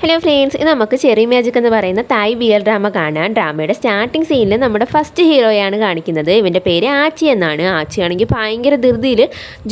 Hello friends, ഇത് നമുക്ക് cherry magic എന്ന് പറയുന്ന തായ് ബിയൽ ഡ്രാമ കാണാം. ഡ്രാമയുടെ സ്റ്റാർട്ടിംഗ് സീനിൽ നമ്മുടെ ഫസ്റ്റ് ഹീറോയാണ് കാണിക്കുന്നത്. ഇവൻ്റെ പേര് ആച്ചി എന്നാണ്. ആച്ചിയാണെങ്കിൽ ഭയങ്കര ധൃതിയിൽ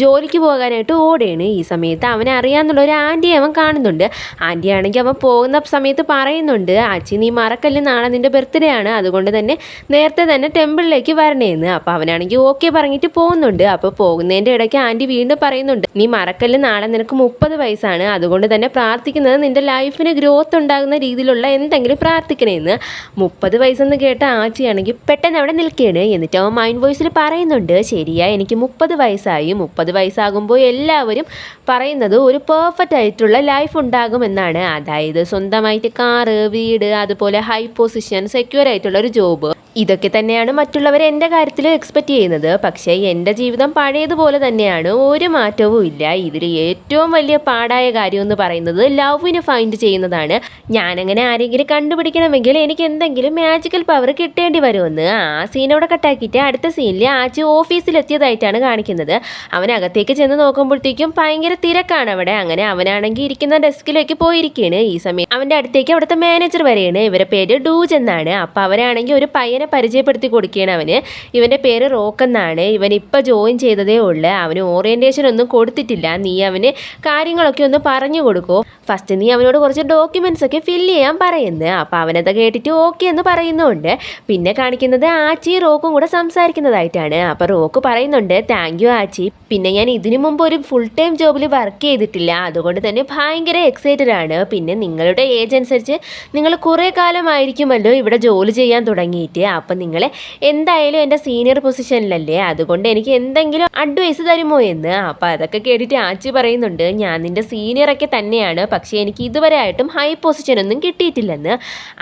ജോലിക്ക് പോകാനായിട്ട് ഓടുകയാണ്. ഈ സമയത്ത് അവനെ അറിയാമെന്നുള്ള ഒരു ആൻറ്റിയെ അവൻ കാണുന്നുണ്ട്. ആൻറ്റി ആണെങ്കിൽ അവൻ പോകുന്ന സമയത്ത് പറയുന്നുണ്ട്, ആച്ചി നീ മറക്കല്ല്, നാളെ നിൻ്റെ ബർത്ത്ഡേ ആണ്, അതുകൊണ്ട് തന്നെ നേരത്തെ തന്നെ ടെമ്പിളിലേക്ക് വരണേന്ന്. അപ്പോൾ അവനാണെങ്കിൽ ഓക്കെ പറഞ്ഞിട്ട് പോകുന്നുണ്ട്. അപ്പോൾ പോകുന്നതിൻ്റെ ഇടയ്ക്ക് ആൻറ്റി വീണ്ടും പറയുന്നുണ്ട്, നീ മറക്കല്ല്, നാളെ നിനക്ക് 30 വയസ്സാണ്, അതുകൊണ്ട് തന്നെ പ്രാർത്ഥിക്കുന്നത് നിൻ്റെ ലൈഫിന് ഗ്രോത്ത് ഉണ്ടാകുന്ന രീതിയിലുള്ള എന്തെങ്കിലും പ്രാർത്ഥിക്കണേന്ന്. 30 വയസ്സെന്ന് കേട്ട ആച്ചിയാണെങ്കിൽ പെട്ടെന്ന് അവിടെ നിൽക്കുകയാണ്. എന്നിട്ട് അവൻ മൈൻഡ് വോയിസിൽ പറയുന്നുണ്ട്, ശരിയാ എനിക്ക് 30 വയസ്സായി. 30 വയസ്സാകുമ്പോൾ എല്ലാവരും പറയുന്നത് ഒരു പെർഫെക്റ്റ് ആയിട്ടുള്ള ലൈഫ് ഉണ്ടാകുമെന്നാണ്. അതായത് സ്വന്തമായിട്ട് കാറ്, വീട്, അതുപോലെ ഹൈ പൊസിഷൻ, സെക്യൂർ ആയിട്ടുള്ള ഒരു ജോബ്. ഇതൊക്കെ തന്നെയാണ് മറ്റുള്ളവർ എൻ്റെ കാര്യത്തിൽ എക്സ്പെക്റ്റ് ചെയ്യുന്നത്. പക്ഷേ എൻ്റെ ജീവിതം പഴയതുപോലെ തന്നെയാണ്, ഒരു മാറ്റവും ഇല്ല. ഇതിൽ ഏറ്റവും വലിയ പാടായ കാര്യം എന്ന് പറയുന്നത് ലവിനെ ഫൈൻഡ് ചെയ്യുന്നതാണ്. ഞാനങ്ങനെ ആരെങ്കിലും കണ്ടുപിടിക്കണമെങ്കിൽ എനിക്ക് എന്തെങ്കിലും മാജിക്കൽ പവർ കിട്ടേണ്ടി വരുമെന്ന്. ആ സീനോടെ കട്ടാക്കിയിട്ട് അടുത്ത സീനിൽ ആച്ചി ഓഫീസിലെത്തിയതായിട്ടാണ് കാണിക്കുന്നത്. അവനകത്തേക്ക് ചെന്ന് നോക്കുമ്പോഴത്തേക്കും ഭയങ്കര തിരക്കാണ് അവിടെ. അങ്ങനെ അവനാണെങ്കിൽ ഇരിക്കുന്ന ഡെസ്കിലേക്ക് പോയിരിക്കുകയാണ്. ഈ സമയം അവൻ്റെ അടുത്തേക്ക് അവിടുത്തെ മാനേജർ വരെയാണ്. ഇവരുടെ പേര് ഡൂജ് എന്നാണ്. അപ്പോൾ അവരാണെങ്കിൽ ഒരു പയ്യനെ പരിചയപ്പെടുത്തി കൊടുക്കുകയാണ് അവന്. ഇവൻ്റെ പേര് റോക്ക് എന്നാണ്. ഇവൻ ഇപ്പോൾ ജോയിൻ ചെയ്തതേ ഉള്ളൂ. അവന് ഓറിയൻറ്റേഷൻ ഒന്നും കൊടുത്തിട്ടില്ല. നീ അവന് കാര്യങ്ങളൊക്കെ ഒന്ന് പറഞ്ഞു കൊടുക്കൂ. ഫസ്റ്റ് നീ അവനോട് കുറച്ച് ഡോക്യുമെൻറ്റ്സ് ഒക്കെ ഫില്ല് ചെയ്യാൻ പറയുന്നത്. അപ്പോൾ അവനത് കേട്ടിട്ട് ഓക്കെ എന്ന് പറയുന്നുണ്ട്. പിന്നെ കാണിക്കുന്നത് ആച്ചി റോക്കും കൂടെ സംസാരിക്കുന്നതായിട്ടാണ്. അപ്പോൾ റോക്ക് പറയുന്നുണ്ട്, താങ്ക് യു ആച്ചി, പിന്നെ ഞാൻ ഇതിനു മുമ്പ് ഒരു ഫുൾ ടൈം ജോബിൽ വർക്ക് ചെയ്തിട്ടില്ല, അതുകൊണ്ട് തന്നെ ഭയങ്കര എക്സൈറ്റഡ് ആണ്. പിന്നെ നിങ്ങളുടെ ഏജ് അനുസരിച്ച് നിങ്ങൾ കുറേ കാലമായിരിക്കുമല്ലോ ഇവിടെ ജോലി ചെയ്യാൻ തുടങ്ങിയിട്ട്. അപ്പം നിങ്ങൾ എന്തായാലും എൻ്റെ സീനിയർ പൊസിഷനിലല്ലേ, അതുകൊണ്ട് എനിക്ക് എന്തെങ്കിലും അഡ്വൈസ് തരുമോ എന്ന്. അപ്പോൾ അതൊക്കെ കേട്ടിട്ട് ആച്ചി പറയുന്നുണ്ട്, ഞാൻ നിൻ്റെ സീനിയറൊക്കെ തന്നെയാണ്, പക്ഷേ എനിക്ക് ഇതുവരെ ആയിട്ടും ഹൈ പൊസിഷനൊന്നും കിട്ടിയിട്ടില്ലെന്ന്.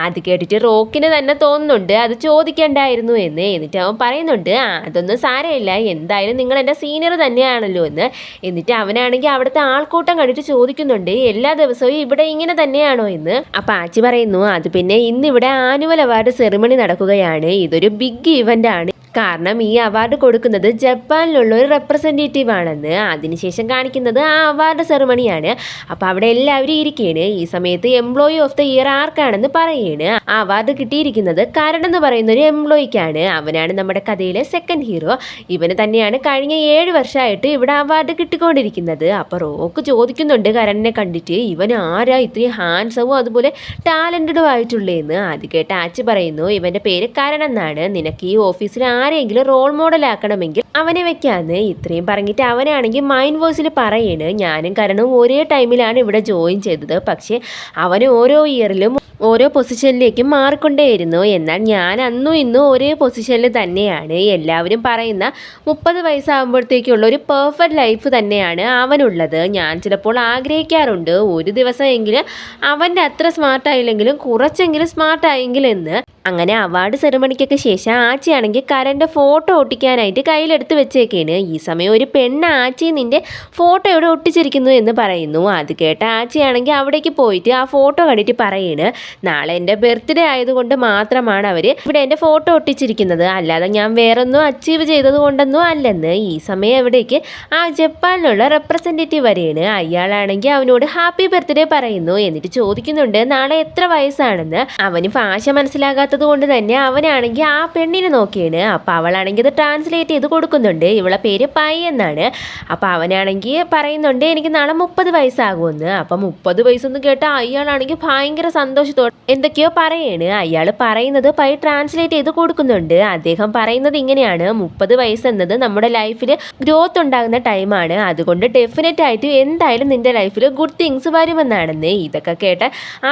അത് കേട്ടിട്ട് റോക്കിന് തന്നെ തോന്നുന്നുണ്ട് അത് ചോദിക്കേണ്ടായിരുന്നു എന്ന്. എന്നിട്ട് അവൻ പറയുന്നുണ്ട്, അതൊന്നും സാരമില്ല, എന്തായാലും നിങ്ങൾ എൻ്റെ സീനിയർ തന്നെയാണല്ലോ എന്ന്. എന്നിട്ട് അവനാണെങ്കിൽ അവിടുത്തെ ആൾക്കൂട്ടം കണ്ടിട്ട് ചോദിക്കുന്നുണ്ട്, എല്ലാ ദിവസവും ഇവിടെ ഇങ്ങനെ തന്നെയാണോ എന്ന്. അപ്പം ആച്ചി പറയുന്നു, അത് പിന്നെ ഇന്നിവിടെ ആനുവൽ അവാർഡ് സെറിമണി നടക്കുകയാണ്. ഇതൊരു ബിഗ് ഇവൻ്റ് ആണ്, കാരണം ഈ അവാർഡ് കൊടുക്കുന്നത് ജപ്പാനിലുള്ള ഒരു റെപ്രസെൻറ്റേറ്റീവ് ആണെന്ന്. അതിനുശേഷം കാണിക്കുന്നത് ആ അവാർഡ് സെറിമണിയാണ്. അപ്പോൾ അവിടെ എല്ലാവരും ഇരിക്കുകയാണ്. ഈ സമയത്ത് എംപ്ലോയി ഓഫ് ദ ഇയർ ആർക്കാണെന്ന് പറയുകയാണ്. ആ അവാർഡ് കിട്ടിയിരിക്കുന്നത് കരൺ എന്ന് പറയുന്ന ഒരു എംപ്ലോയിക്കാണ്. അവനാണ് നമ്മുടെ കഥയിലെ സെക്കൻഡ് ഹീറോ. ഇവന് തന്നെയാണ് കഴിഞ്ഞ 7 വർഷമായിട്ട് ഇവിടെ അവാർഡ് കിട്ടിക്കൊണ്ടിരിക്കുന്നത്. അപ്പോൾ റോക്ക് ചോദിക്കുന്നുണ്ട് കരണിനെ കണ്ടിട്ട്, ഇവൻ ആരാ ഇത്രയും ഹാൻഡ്സവും അതുപോലെ ടാലൻറ്റഡും ആയിട്ടുള്ളതെന്ന്. അത് കേട്ട് ആച്ചി പറയുന്നു, ഇവൻ്റെ പേര് കരൺ എന്നാണ്. നിനക്ക് ഈ ഓഫീസിൽ ആരെങ്കിലും റോൾ മോഡൽ ആക്കണമെങ്കിൽ അവനെ വെക്കാന്ന്. ഇത്രയും പറഞ്ഞിട്ട് അവനാണെങ്കിൽ മൈൻഡ് വോയിസിൽ പറയാണ്, ഞാനും കരണവും ഒരേ ടൈമിലാണ് ഇവിടെ ജോയിൻ ചെയ്തത്, പക്ഷേ അവന് ഓരോ ഇയറിലും ഓരോ പൊസിഷനിലേക്കും മാറിക്കൊണ്ടേയിരുന്നു. എന്നാൽ ഞാൻ അന്നും ഇന്നും ഒരേ പൊസിഷനിൽ തന്നെയാണ്. എല്ലാവരും പറയുന്ന 30 വയസ്സാകുമ്പോഴത്തേക്കുള്ള ഒരു പെർഫെക്റ്റ് ലൈഫ് തന്നെയാണ് അവനുള്ളത്. ഞാൻ ചിലപ്പോൾ ആഗ്രഹിക്കാറുണ്ട് ഒരു ദിവസമെങ്കിലും അവൻ്റെ അത്ര സ്മാർട്ടായില്ലെങ്കിലും കുറച്ചെങ്കിലും സ്മാർട്ടായെങ്കിലെന്ന്. അങ്ങനെ അവാർഡ് സെറിമണിക്കൊക്കെ ശേഷം ആച്ചിയാണെങ്കിൽ കരൻ്റെ ഫോട്ടോ ഒട്ടിക്കാനായിട്ട് കയ്യിലെടുത്ത് വെച്ചേക്കാണ്. ഈ സമയം ഒരു പെണ്ണ് ആച്ചി നിൻ്റെ ഫോട്ടോ ഇവിടെ ഒട്ടിച്ചിരിക്കുന്നു എന്ന് പറയുന്നു. അത് കേട്ട ആച്ചിയാണെങ്കിൽ അവിടേക്ക് പോയിട്ട് ആ ഫോട്ടോ കണ്ടിട്ട് പറയാണ്, നാളെ എൻ്റെ ബർത്ത്ഡേ ആയതുകൊണ്ട് മാത്രമാണ് അവർ ഇവിടെ എൻ്റെ ഫോട്ടോ ഒട്ടിച്ചിരിക്കുന്നത്, അല്ലാതെ ഞാൻ വേറൊന്നും അച്ചീവ് ചെയ്തത് കൊണ്ടൊന്നും അല്ലെന്ന്. ഈ സമയം അവിടേക്ക് ആ ജപ്പാനിലുള്ള റെപ്രസെൻറ്റേറ്റീവ് വരെയാണ്. അയാളാണെങ്കിൽ അവനോട് ഹാപ്പി ബർത്ത്ഡേ പറയുന്നു. എന്നിട്ട് ചോദിക്കുന്നുണ്ട് നാളെ എത്ര വയസ്സാണെന്ന്. അവന് ഭാഷ മനസ്സിലാകാത്തത് കൊണ്ട് തന്നെ അവനാണെങ്കിൽ ആ പെണ്ണിനെ നോക്കിയാണ്. അപ്പോൾ അവളാണെങ്കിൽ ഇത് ട്രാൻസ്ലേറ്റ് ചെയ്ത് കൊടുക്കുന്നുണ്ട്. ഇവളെ പേര് പൈ എന്നാണ്. അപ്പോൾ അവനാണെങ്കിൽ പറയുന്നുണ്ട് എനിക്ക് നാളെ 30 വയസ്സാകുമെന്ന്. അപ്പം 30 വയസ്സെന്ന് കേട്ടാൽ അയാളാണെങ്കിൽ ഭയങ്കര സന്തോഷത്തോടെ എന്തൊക്കെയോ പറയാണ്. അയാൾ പറയുന്നത് പൈ ട്രാൻസ്ലേറ്റ് ചെയ്ത് കൊടുക്കുന്നുണ്ട്. അദ്ദേഹം പറയുന്നത് ഇങ്ങനെയാണ്, 30 വയസ്സെന്നത് നമ്മുടെ ലൈഫിൽ ഗ്രോത്ത് ഉണ്ടാകുന്ന ടൈമാണ്, അതുകൊണ്ട് ഡെഫിനറ്റ് ആയിട്ട് എന്തായാലും നിൻ്റെ ലൈഫിൽ ഗുഡ് തിങ്സ് വരുമെന്നാണെന്ന്. ഇതൊക്കെ കേട്ട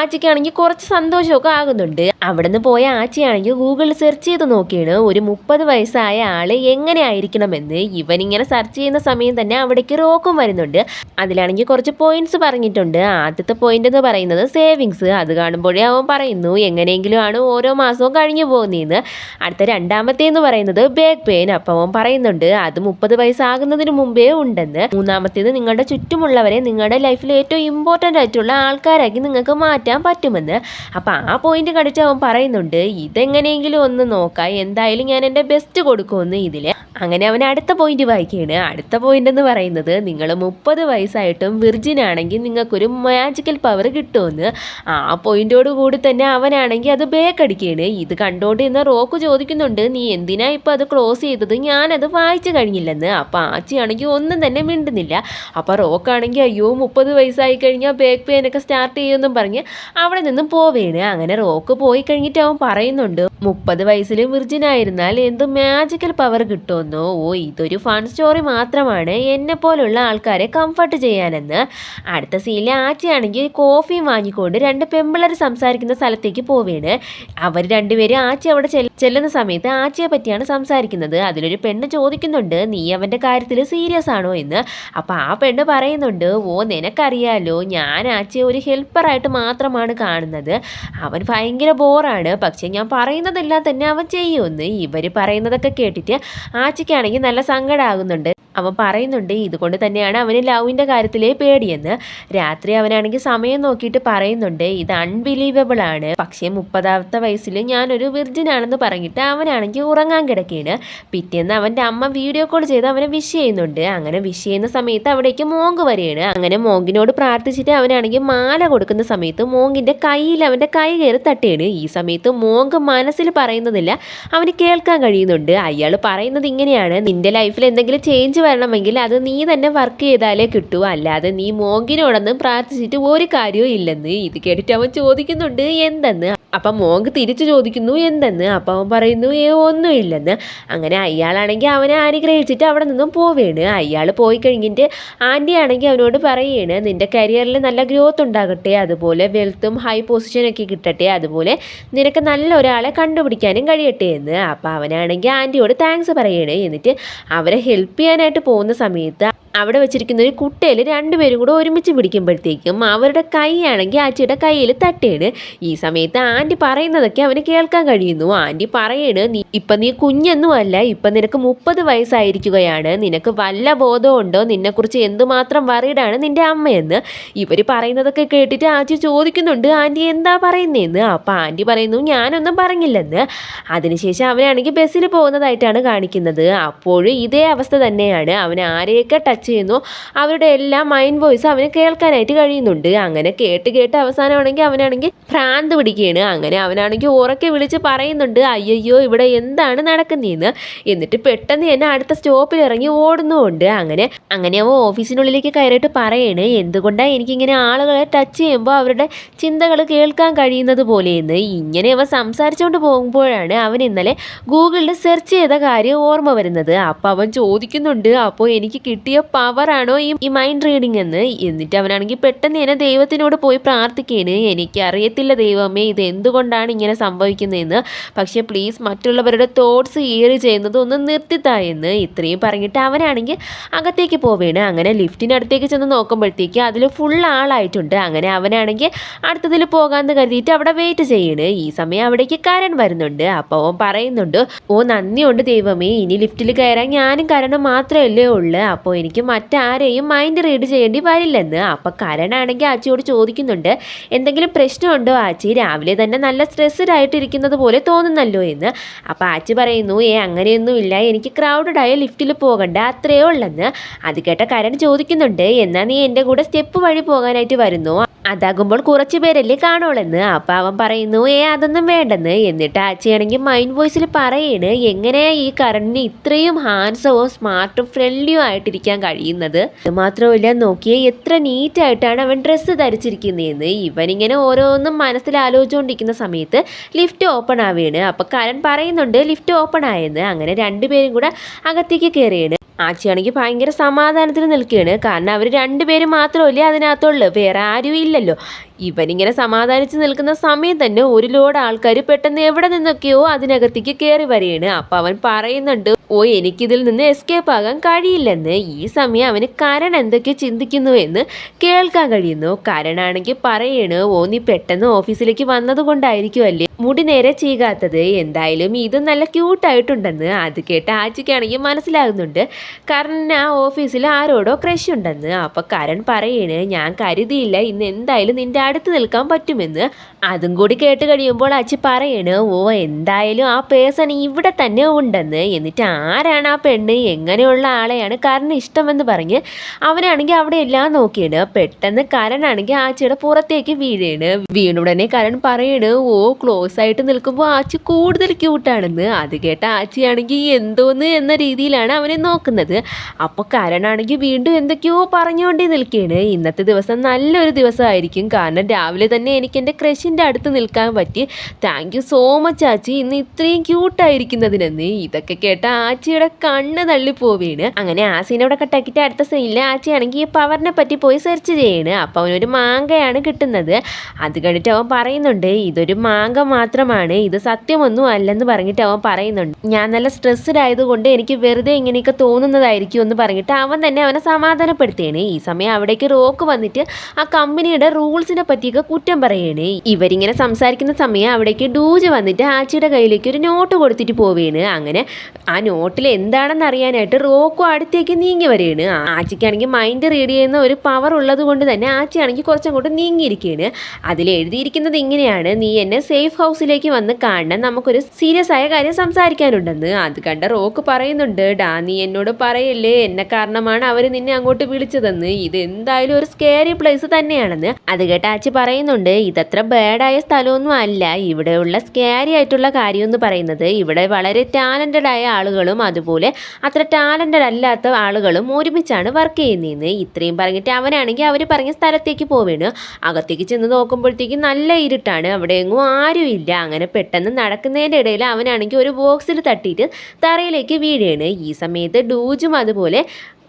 ആച്ചിക്കാണെങ്കിൽ കുറച്ച് സന്തോഷമൊക്കെ ആകുന്നുണ്ട്. അവിടെ നിന്ന് പോയ ആച്ചിയാണെങ്കിൽ ഗൂഗിളിൽ സെർച്ച് ചെയ്ത് നോക്കിയാണ് ഒരു 30 വയസ്സായ ആൾ എങ്ങനെ ആയിരിക്കണമെന്ന്. ഇവനിങ്ങനെ സെർച്ച് ചെയ്യുന്ന സമയം തന്നെ അവിടേക്ക് റോക്കും വരുന്നുണ്ട്. അതിലാണെങ്കിൽ കുറച്ച് പോയിന്റ്സ് പറഞ്ഞിട്ടുണ്ട്. ആദ്യത്തെ പോയിന്റ് എന്ന് പറയുന്നത് സേവിങ്സ്. അത് കാണുമ്പോഴേ അവൻ പറയുന്നു എങ്ങനെയെങ്കിലും ആണ് ഓരോ മാസവും കഴിഞ്ഞു പോകുന്നതെന്ന്. അടുത്ത രണ്ടാമത്തേന്ന് പറയുന്നത് ബാക്ക് പെയിൻ. അപ്പോൾ അവൻ പറയുന്നുണ്ട് അത് 30 വയസ്സാകുന്നതിന് മുമ്പേ ഉണ്ടെന്ന്. മൂന്നാമത്തേത് നിങ്ങളുടെ ചുറ്റുമുള്ളവരെ നിങ്ങളുടെ ലൈഫിൽ ഏറ്റവും ഇമ്പോർട്ടൻ്റ് ആയിട്ടുള്ള ആൾക്കാരാക്കി നിങ്ങൾക്ക് മാറ്റാൻ പറ്റുമെന്ന്. അപ്പോൾ ആ പോയിന്റ് കണ്ടിട്ട് അവൻ പറയുന്നുണ്ട് ഇതെങ്ങനെയെങ്കിലും ഒന്ന് നോക്കാം, എന്തായാലും ഞാൻ എൻ്റെ ബെസ്റ്റ് കൊടുക്കുമെന്ന് ഇതിൽ. അങ്ങനെ അവൻ അടുത്ത പോയിന്റ് വായിക്കുകയാണ്. അടുത്ത പോയിന്റ് എന്ന് പറയുന്നത്, നിങ്ങൾ 30 വയസ്സായിട്ടും വിർജിൻ ആണെങ്കിൽ നിങ്ങൾക്കൊരു മാജിക്കൽ പവർ കിട്ടുമെന്ന്. ആ പോയിന്റോട് കൂടി തന്നെ അവനാണെങ്കിൽ അത് ബേക്ക് അടിക്കുകയാണ്. ഇത് കണ്ടോണ്ട് ഇന്ന് റോക്ക് ചോദിക്കുന്നുണ്ട്, നീ എന്തിനാ ഇപ്പോൾ അത് ക്ലോസ് ചെയ്തത്, ഞാനത് വായിച്ചു കഴിഞ്ഞില്ലെന്ന്. അപ്പോൾ ആച്ചിയാണെങ്കിൽ ഒന്നും തന്നെ മിണ്ടുന്നില്ല. അപ്പോൾ റോക്കാണെങ്കിൽ അയ്യോ 30 വയസ്സായി കഴിഞ്ഞാൽ ബാക്ക് പെയിനൊക്കെ സ്റ്റാർട്ട് ചെയ്യുമെന്നും പറഞ്ഞ് അവിടെ നിന്നും പോവേണ്. അങ്ങനെ റോക്ക് പോയി കഴിഞ്ഞിട്ട് അവൻ പറയുന്നുണ്ട്, 30 വയസ്സിൽ വിർജിൻ ആയിരുന്നാൽ എന്ത് മാജിക്കൽ പവർ കിട്ടുമെന്നോ. ഓ ഇതൊരു ഫൺ സ്റ്റോറി മാത്രമാണ്, എന്നെ പോലുള്ള ആൾക്കാരെ കംഫർട്ട് ചെയ്യാനെന്ന്. അടുത്ത സീനിലെ ആച്ചയാണെങ്കിൽ കോഫിയും വാങ്ങിക്കൊണ്ട് 2 പെമ്പിള്ളേർ സംസാരിക്കുന്ന സ്ഥലത്തേക്ക് പോവുകയാണ്. അവർ രണ്ടുപേരും ആച്ചി അവിടെ ചെല്ലുന്ന സമയത്ത് ആച്ചയെ പറ്റിയാണ് സംസാരിക്കുന്നത്. അതിലൊരു പെണ്ണ് ചോദിക്കുന്നുണ്ട്, നീ അവൻ്റെ കാര്യത്തിൽ സീരിയസ് ആണോ എന്ന്. അപ്പോൾ ആ പെണ്ണ് പറയുന്നുണ്ട്, ഓ നിനക്കറിയാലോ ഞാൻ ആച്ചയെ ഒരു ഹെൽപ്പറായിട്ട് മാത്രമാണ് കാണുന്നത്. അവൻ ഭയങ്കര ബോറാണ്, പക്ഷെ ഞാൻ പറയുന്നതെല്ലാം തന്നെ അവൻ ചെയ്യുമെന്ന്. ഇവർ പറയുന്നതൊക്കെ കേട്ടിട്ട് ആച്ചയ്ക്കാണെങ്കിൽ നല്ല സങ്കടമാകുന്നുണ്ട്. അവൻ പറയുന്നുണ്ട് ഇതുകൊണ്ട് തന്നെയാണ് അവന് ലവിൻ്റെ കാര്യത്തിലേ പേടിയെന്ന്. രാത്രി അവനാണെങ്കിൽ സമയം നോക്കിയിട്ട് പറയുന്നുണ്ട്, ഇത് അൺബിലീവബിൾ ആണ്, പക്ഷേ 30ാമത്തെ വയസ്സിൽ ഞാനൊരു വിർജിൻ ആണെന്ന് പറഞ്ഞിട്ട് അവനാണെങ്കിൽ ഉറങ്ങാൻ കിടക്കുകയാണ്. പിറ്റേന്ന് അവൻ്റെ അമ്മ വീഡിയോ കോൾ ചെയ്ത് അവനെ വിഷ് ചെയ്യുന്നുണ്ട്. അങ്ങനെ വിഷ് ചെയ്യുന്ന സമയത്ത് അവിടേക്ക് മോങ്ക് വരികയാണ്. അങ്ങനെ മോങ്കിനോട് പ്രാർത്ഥിച്ചിട്ട് അവനാണെങ്കിൽ മാല കൊടുക്കുന്ന സമയത്ത് മോങ്കിൻ്റെ കയ്യിൽ അവൻ്റെ കൈ കയറി തട്ടുകയാണ്. ഈ സമയത്ത് മോങ്ക് മനസ്സിൽ പറയുന്നതില്ല, അവന് കേൾക്കാൻ കഴിയുന്നുണ്ട്. അയാൾ പറയുന്നത് ഇങ്ങനെയാണ്, നിന്റെ ലൈഫിൽ എന്തെങ്കിലും ചേഞ്ച് വരണമെങ്കിൽ അത് നീ തന്നെ വർക്ക് ചെയ്താലേ കിട്ടൂ, അല്ലാതെ നീ മോങ്കിനോടൊന്നും പ്രാർത്ഥിച്ചിട്ട് ഒരു കാര്യവും ഇല്ലെന്ന്. ഇത് കേട്ടിട്ട് അവൻ ചോദിക്കുന്നുണ്ട് എന്തെന്ന്. അപ്പം മോങ്ക് തിരിച്ചു ചോദിക്കുന്നു എന്തെന്ന്. അപ്പം അവൻ പറയുന്നു ഒന്നുമില്ലെന്ന്. അങ്ങനെ അയാളാണെങ്കിൽ അവനെ അനുഗ്രഹിച്ചിട്ട് അവിടെ നിന്നും പോവുകയാണ്. അയാൾ പോയി കഴിഞ്ഞിട്ട് ആൻറ്റി ആണെങ്കിൽ അവനോട് പറയുകയാണ്, നിൻ്റെ കരിയറിൽ നല്ല ഗ്രോത്ത് ഉണ്ടാകട്ടെ, അതുപോലെ വെൽത്തും ഹൈ പൊസിഷനൊക്കെ കിട്ടട്ടെ, അതുപോലെ നിനക്ക് നല്ല ഒരാളെ കണ്ടുപിടിക്കാനും കഴിയട്ടെ എന്ന്. അപ്പോൾ അവനാണെങ്കിൽ ആൻറ്റിയോട് താങ്ക്സ് പറയുകയാണ്. എന്നിട്ട് അവരെ ഹെൽപ്പ് ചെയ്യാനായിട്ട് പോകുന്ന സമയത്ത് അവിടെ വെച്ചിരിക്കുന്ന ഒരു കുട്ടയിൽ 2 പേരും കൂടെ ഒരുമിച്ച് പിടിക്കുമ്പോഴത്തേക്കും അവരുടെ കൈയാണെങ്കിൽ ആച്ചിയുടെ കയ്യിൽ തട്ടുകയാണ്. ഈ സമയത്ത് ആൻറ്റി പറയുന്നതൊക്കെ അവന് കേൾക്കാൻ കഴിയുന്നു. ആൻറ്റി പറയാണ്, നീ കുഞ്ഞൊന്നും അല്ല, ഇപ്പം നിനക്ക് 30 വയസ്സായിരിക്കുകയാണ്, നിനക്ക് വല്ല ബോധമുണ്ടോ നിന്നെക്കുറിച്ച് എന്തുമാത്രം വറീഡാണ് നിൻ്റെ അമ്മയെന്ന്. ഇവർ പറയുന്നതൊക്കെ കേട്ടിട്ട് ആച്ചി ചോദിക്കുന്നുണ്ട്, ആൻറ്റി എന്താ പറയുന്നതെന്ന്. അപ്പോൾ ആൻറ്റി പറയുന്നു ഞാനൊന്നും പറഞ്ഞില്ലെന്ന്. അതിനുശേഷം അവനാണെങ്കിൽ ബസ്സിൽ പോകുന്നതായിട്ടാണ് കാണിക്കുന്നത്. അപ്പോഴും ഇതേ അവസ്ഥ തന്നെയാണ്, അവൻ ആരെയൊക്കെ ടച്ച് ചെയ്യുന്നു അവരുടെ എല്ലാം മൈൻഡ് വോയിസ് അവന് കേൾക്കാനായിട്ട് കഴിയുന്നുണ്ട്. അങ്ങനെ കേട്ട് അവസാനമാണെങ്കിൽ അവനാണെങ്കിൽ ഭ്രാന്ത് പിടിക്കുകയാണ്. അങ്ങനെ അവനാണെങ്കിൽ ഉറക്കെ വിളിച്ച് പറയുന്നുണ്ട്, അയ്യോ ഇവിടെ എന്താണ് നടക്കുന്നതെന്ന്. എന്നിട്ട് പെട്ടെന്ന് തന്നെ അടുത്ത സ്റ്റോപ്പിൽ ഇറങ്ങി ഓടുന്നുമുണ്ട്. അങ്ങനെ അവൻ ഓഫീസിനുള്ളിലേക്ക് കയറിയിട്ട് പറയാണ്, എന്തുകൊണ്ടാണ് എനിക്കിങ്ങനെ ആളുകളെ ടച്ച് ചെയ്യുമ്പോൾ അവരുടെ ചിന്തകൾ കേൾക്കാൻ കഴിയുന്നത് പോലെയെന്ന്. ഇങ്ങനെ അവൻ സംസാരിച്ചുകൊണ്ട് പോകുമ്പോഴാണ് അവൻ ഇന്നലെ ഗൂഗിളിൽ സെർച്ച് ചെയ്ത കാര്യം ഓർമ്മ വരുന്നത്. അപ്പോൾ അവൻ ചോദിക്കുന്നുണ്ട്, അപ്പോൾ എനിക്ക് കിട്ടിയ പവറാണോ ഈ മൈൻഡ് റീഡിംഗ് എന്ന്. എന്നിട്ട് അവനാണെങ്കിൽ പെട്ടെന്ന് തന്നെ ദൈവത്തിനോട് പോയി പ്രാർത്ഥിക്കുകയാണ്, എനിക്കറിയത്തില്ല ദൈവമേ ഇത് എന്തുകൊണ്ടാണ് ഇങ്ങനെ സംഭവിക്കുന്നതെന്ന്, പക്ഷേ പ്ലീസ് മറ്റുള്ളവരുടെ തോട്ട്സ് ഈറി ചെയ്യുന്നത് ഒന്ന് നിർത്തിത്തായെന്ന്. ഇത്രയും പറഞ്ഞിട്ട് അവനാണെങ്കിൽ അകത്തേക്ക് പോവുകയാണ്. അങ്ങനെ ലിഫ്റ്റിനടുത്തേക്ക് ചെന്ന് നോക്കുമ്പോഴത്തേക്ക് അതിൽ ഫുൾ ആളായിട്ടുണ്ട്. അങ്ങനെ അവനാണെങ്കിൽ അടുത്തതിൽ പോകാമെന്ന് കരുതിയിട്ട് അവിടെ വെയിറ്റ് ചെയ്യണ്. ഈ സമയം അവിടേക്ക് കരൺ വരുന്നുണ്ട്. അപ്പോൾ അവൻ പറയുന്നുണ്ട്, ഓ നന്ദിയുണ്ട് ദൈവമേ, ഇനി ലിഫ്റ്റിൽ കയറാൻ ഞാനും കരണം മാത്രമല്ലേ ഉള്ളൂ, അപ്പോൾ എനിക്ക് മറ്റാരെയും മൈൻഡ് റീഡ് ചെയ്യേണ്ടി വരില്ലെന്ന്. അപ്പം കരണാണെങ്കിൽ ആച്ചിയോട് ചോദിക്കുന്നുണ്ട്, എന്തെങ്കിലും പ്രശ്നമുണ്ടോ ആച്ചി, രാവിലെ തന്നെ നല്ല സ്ട്രെസ്ഡ് ആയിട്ടിരിക്കുന്നത് പോലെ തോന്നുന്നല്ലോ എന്ന്. അപ്പം ആച്ചി പറയുന്നു, അങ്ങനെയൊന്നുമില്ല, എനിക്ക് ക്രൗഡഡായ ലിഫ്റ്റിൽ പോകണ്ട, അത്രയേ ഉള്ളെന്ന്. അത് കേട്ട കരൺ ചോദിക്കുന്നുണ്ട്, എന്നാൽ നീ എൻ്റെ കൂടെ സ്റ്റെപ്പ് വഴി പോകാനായിട്ട് വരുന്നു, അതാകുമ്പോൾ കുറച്ച് പേരല്ലേ കാണുള്ളെന്ന്. അപ്പം അവൻ പറയുന്നു, അതൊന്നും വേണ്ടെന്ന്. എന്നിട്ട് ആച്ചയാണെങ്കിൽ മൈൻഡ് വോയിസിൽ പറയാണ്, എങ്ങനെയാ ഈ കരണിന് ഇത്രയും ഹാൻഡ്സവും സ്മാർട്ടും ഫ്രണ്ട്ലിയും ആയിട്ടിരിക്കാൻ കഴിയുന്നത്. മാത്രമല്ല നോക്കിയേ എത്ര നീറ്റായിട്ടാണ് അവൻ ഡ്രസ്സ് ധരിച്ചിരിക്കുന്നതെന്ന്. ഇവനിങ്ങനെ ഓരോന്നും മനസ്സിൽ ആലോചിച്ചുകൊണ്ടിരിക്കുന്ന സമയത്ത് ലിഫ്റ്റ് ഓപ്പൺ ആവുകയാണ്. അപ്പം കരൺ പറയുന്നുണ്ട് ലിഫ്റ്റ് ഓപ്പൺ ആയെന്ന്. അങ്ങനെ 2 പേരും കൂടെ അകത്തേക്ക് കയറിയാണ്. ആച്ചിയാണെങ്കിൽ ഭയങ്കര സമാധാനത്തിൽ നിൽക്കുകയാണ്, കാരണം അവർ 2 പേരും മാത്രമല്ലേ അതിനകത്തുള്ളൂ, വേറെ ആരും ഇല്ലല്ലോ. ഇവനിങ്ങനെ സമാധാനിച്ച് നിൽക്കുന്ന സമയം തന്നെ ഒരു ലോഡ് ആൾക്കാർ പെട്ടെന്ന് എവിടെ നിന്നൊക്കെയോ അതിനകത്തേക്ക് കയറി വരികയാണ്. അപ്പം അവൻ പറയുന്നുണ്ട്, എനിക്കിതിൽ നിന്ന് എസ്കേപ്പ് ആകാൻ കഴിയില്ലെന്ന്. ഈ സമയം അവന് കരൺ എന്തൊക്കെ ചിന്തിക്കുന്നു എന്ന് കേൾക്കാൻ കഴിയുന്നു. കരണാണെങ്കിൽ പറയണ്, നീ പെട്ടെന്ന് ഓഫീസിലേക്ക് വന്നത് കൊണ്ടായിരിക്കുമല്ലേ മുടി നേരെ ചീകാത്തത്, എന്തായാലും ഇത് നല്ല ക്യൂട്ടായിട്ടുണ്ടെന്ന്. അത് കേട്ട് ആച്ചിക്കാണെങ്കിൽ മനസ്സിലാകുന്നുണ്ട് കരണിന് ആ ഓഫീസിൽ ആരോടോ ക്രഷ് ഉണ്ടെന്ന്. അപ്പം കരൺ പറയണ്, ഞാൻ കരുതിയില്ല ഇന്ന് എന്തായാലും നിൻ്റെ അടുത്ത് നിൽക്കാൻ പറ്റുമെന്ന്. അതും കൂടി കേട്ട് കഴിയുമ്പോൾ ആച്ചി പറയണ്, ഓ എന്തായാലും ആ പേഴ്സൺ ഇവിടെ തന്നെ ഉണ്ടെന്ന്. എന്നിട്ട് ആരാണ് ആ പെണ്ണ്, എങ്ങനെയുള്ള ആളെയാണ് കരണ് ഇഷ്ടമെന്ന് പറഞ്ഞ് അവനാണെങ്കിൽ അവിടെ എല്ലാം നോക്കിയാണ്. പെട്ടെന്ന് കരണാണെങ്കിൽ ആച്ചിയുടെ പുറത്തേക്ക് വീണുടനെ കരൺ പറയണ്, ഓ ക്ലോസ് ആയിട്ട് നിൽക്കുമ്പോൾ ആച്ചി കൂടുതൽ ക്യൂട്ടാണെന്ന്. അത് കേട്ട ആച്ചിയാണെങ്കിൽ എന്തോന്ന് എന്ന രീതിയിലാണ് അവനെ നോക്കുന്നത്. അപ്പോൾ കരണാണെങ്കിൽ വീണ്ടും എന്തൊക്കെയോ പറഞ്ഞുകൊണ്ടേ നിൽക്കുകയാണ്. ഇന്നത്തെ ദിവസം നല്ലൊരു ദിവസമായിരിക്കും, കാരണം രാവിലെ തന്നെ എനിക്ക് എൻ്റെ ക്രഷിൻ്റെ അടുത്ത് നിൽക്കാൻ പറ്റി. താങ്ക് യു സോ മച്ച് ആച്ചി, ഇന്ന് ഇത്രയും ക്യൂട്ടായിരിക്കുന്നതിനെന്ന്. ഇതൊക്കെ കേട്ട ആച്ചിയുടെ കണ്ണ് തള്ളിപ്പോവുകയാണ്. അങ്ങനെ ആ സീനോടെ കട്ടാക്കിയിട്ട് അടുത്ത സീനിൽ ആച്ചിയാണെങ്കിൽ ഈ പവറിനെ പറ്റി പോയി സെർച്ച് ചെയ്യാണ്. അപ്പോൾ അവനൊരു മാങ്കയാണ് കിട്ടുന്നത്. അത് കണ്ടിട്ട് അവൻ പറയുന്നുണ്ട്, ഇതൊരു മാങ്ക മാത്രമാണ്, ഇത് സത്യമൊന്നും അല്ലെന്ന് പറഞ്ഞിട്ട് അവൻ പറയുന്നുണ്ട്. ഞാൻ നല്ല സ്ട്രെസ്ഡ് ആയതുകൊണ്ട് എനിക്ക് വെറുതെ ഇങ്ങനെയൊക്കെ തോന്നുന്നതായിരിക്കും എന്ന് പറഞ്ഞിട്ട് അവൻ തന്നെ അവനെ സമാധാനപ്പെടുത്തുകയാണ്. ഈ സമയം അവിടേക്ക് റോക്ക് വന്നിട്ട് ആ കമ്പനിയുടെ റൂൾസിനെ പറ്റിയൊക്കെ കുറ്റം പറയുകയാണ്. ഇവരിങ്ങനെ സംസാരിക്കുന്ന സമയം അവിടേക്ക് ഡൂജ് വന്നിട്ട് ആച്ചിയുടെ കയ്യിലേക്ക് ഒരു നോട്ട് കൊടുത്തിട്ട് പോവുകയാണ്. അങ്ങനെ ആ നോട്ടിൽ എന്താണെന്ന് അറിയാനായിട്ട് റോക്കും അടുത്തേക്ക് നീങ്ങി വരികയാണ്. ആച്ചിക്കാണെങ്കിൽ മൈൻഡ് റീഡ് ചെയ്യുന്ന ഒരു പവർ ഉള്ളത് കൊണ്ട് തന്നെ ആച്ചിയാണെങ്കിൽ കുറച്ചങ്ങോട്ട് നീങ്ങിയിരിക്കുകയാണ്. അതിൽ എഴുതിയിരിക്കുന്നത് ഇങ്ങനെയാണ്, നീ എന്നെ സേഫ് ഹൗസിലേക്ക് വന്ന് കാണണം, നമുക്കൊരു സീരിയസ് ആയ കാര്യം സംസാരിക്കാനുണ്ടെന്ന്. അത് കണ്ട റോക്ക് പറയുന്നുണ്ട്, ഡാ നീ എന്നോട് പറയല്ലേ, എന്നെ കാരണമാണ് അവർ നിന്നെ അങ്ങോട്ട് വിളിച്ചതെന്ന്, ഇത് എന്തായാലും ഒരു സ്കേറി പ്ലേസ് തന്നെയാണെന്ന്. അത് കേട്ട ആച്ചി പറയുന്നുണ്ട്, ഇതത്ര ബാഡായ സ്ഥലമൊന്നും അല്ല, ഇവിടെയുള്ള സ്കേറി ആയിട്ടുള്ള കാര്യം എന്ന് പറയുന്നത് ഇവിടെ വളരെ ടാലൻറ്റഡ് ആയ ആളുകളും അതുപോലെ അത്ര ടാലൻറ്റഡ് അല്ലാത്ത ആളുകളും ഒരുമിച്ചാണ് വർക്ക് ചെയ്യുന്നതെന്ന്. ഇത്രയും പറഞ്ഞിട്ട് അവനാണെങ്കിൽ അവർ പറഞ്ഞ സ്ഥലത്തേക്ക് പോവുകയാണ്. അകത്തേക്ക് ചെന്ന് നോക്കുമ്പോഴത്തേക്കും നല്ല ഇരുട്ടാണ്, അവിടെ എങ്ങും ആരും ഇല്ല. അങ്ങനെ പെട്ടെന്ന് നടക്കുന്നതിൻ്റെ ഇടയിൽ അവനാണെങ്കിൽ ഒരു ബോക്സിൽ തട്ടിയിട്ട് തറയിലേക്ക് വീഴുകയാണ്. ഈ സമയത്ത് ഡൂജും അതുപോലെ